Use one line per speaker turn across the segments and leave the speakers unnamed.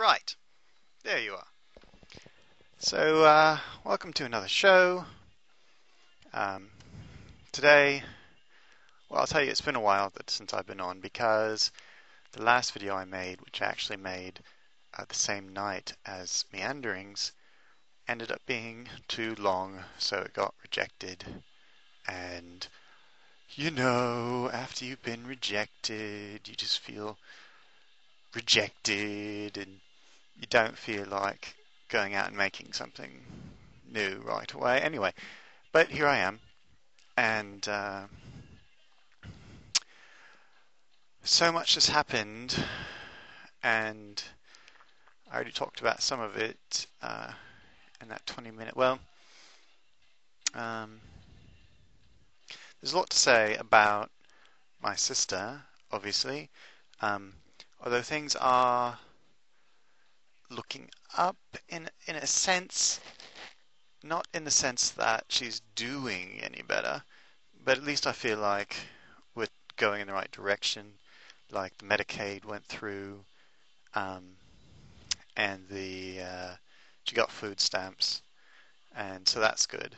Right, there you are. So, welcome to another show. Um, Today, well, I'll tell you, it's been a while since I've been on because the last video I made, which I actually made the same night as Meanderings, ended up being too long, so it got rejected. And, after you've been rejected, you just feel rejected and you don't feel like going out and making something new right away. Anyway, but here I am, and so much has happened, and I already talked about some of it in that 20-minute. Well, there's a lot to say about my sister, obviously, although things are looking up in a sense, not in the sense that she's doing any better, but at least I feel like we're going in the right direction. Like the Medicaid went through, and she got food stamps, and so that's good.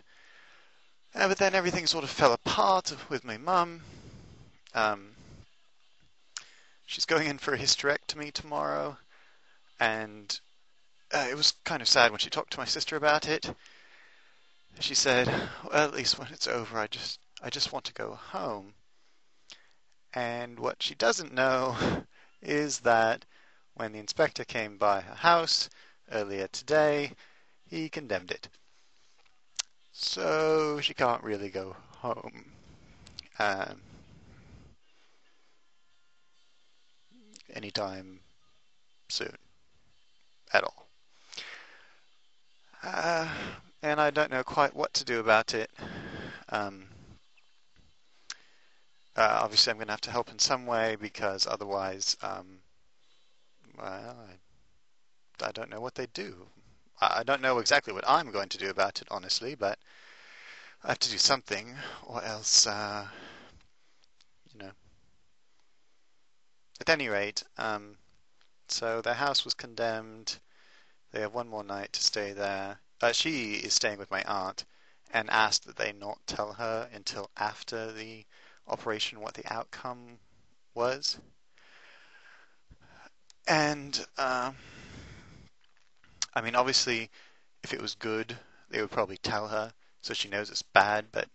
But then everything sort of fell apart with my mum. She's going in for a hysterectomy tomorrow, and it was kind of sad when she talked to my sister about it. She said, "Well, at least when it's over, I just want to go home." And what she doesn't know is that when the inspector came by her house earlier today, he condemned it. So she can't really go home anytime soon at all. And I don't know quite what to do about it. Obviously, I'm going to have to help in some way because otherwise, well, I don't know what they do. I don't know exactly what I'm going to do about it, honestly, but I have to do something, or else, At any rate, so their house was condemned. They have one more night to stay there. She is staying with my aunt and asked that they not tell her until after the operation what the outcome was. And, I mean, obviously, if it was good, they would probably tell her, so she knows it's bad, but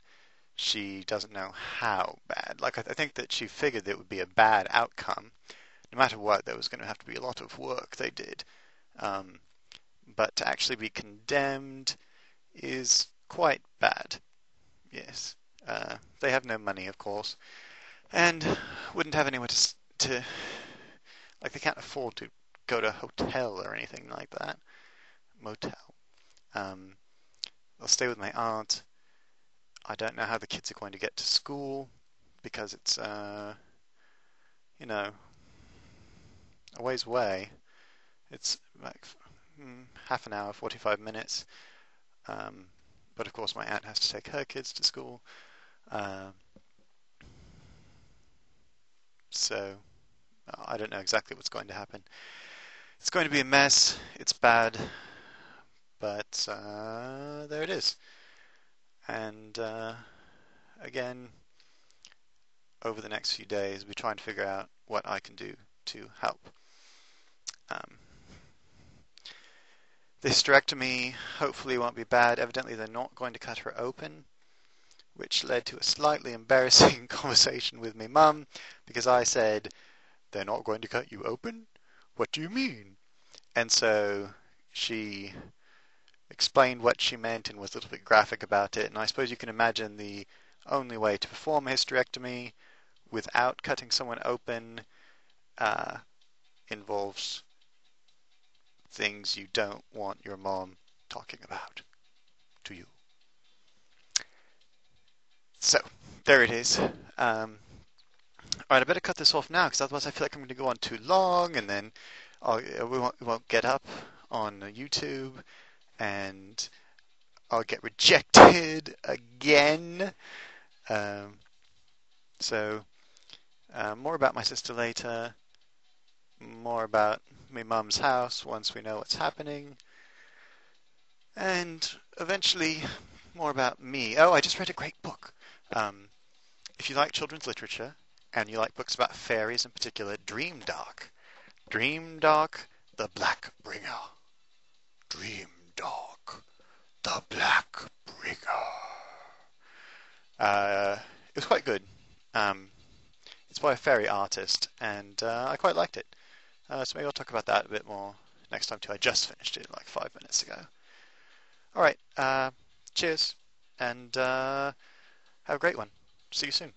she doesn't know how bad. Like, I think that she figured it would be a bad outcome. No matter what, there was going to have to be a lot of work they did. But to actually be condemned is quite bad. Yes. They have no money, of course, and wouldn't have anywhere to like, they can't afford to go to a hotel or anything like that. Motel. They'll stay with my aunt. I don't know how the kids are going to get to school because it's, a ways away. It's like half an hour, 45 minutes. But of course my aunt has to take her kids to school. So I don't know exactly what's going to happen. It's going to be a mess. It's bad. But there it is. And again, over the next few days, we'll be trying to figure out what I can do to help. The hysterectomy hopefully won't be bad. Evidently they're not going to cut her open, which led to a slightly embarrassing conversation with my mum, because I said, "They're not going to cut you open? What do you mean?" And so she explained what she meant and was a little bit graphic about it. And I suppose you can imagine the only way to perform a hysterectomy without cutting someone open involves things you don't want your mom talking about to you. So, there it is. Alright, I better cut this off now because otherwise I feel like I'm going to go on too long and then we won't get up on YouTube and I'll get rejected again. So, more about my sister later. More about my mum's house once we know what's happening, and eventually more about me. Oh, I just read a great book. Um, if you like children's literature and you like books about fairies in particular, DreamDark. DreamDark, the Black Bringer. DreamDark, the Black Bringer. It was quite good. Um, it's by a fairy artist, and I quite liked it. So maybe I'll talk about that a bit more next time too. I just finished it like 5 minutes ago. All right. Cheers, and have a great one. See you soon.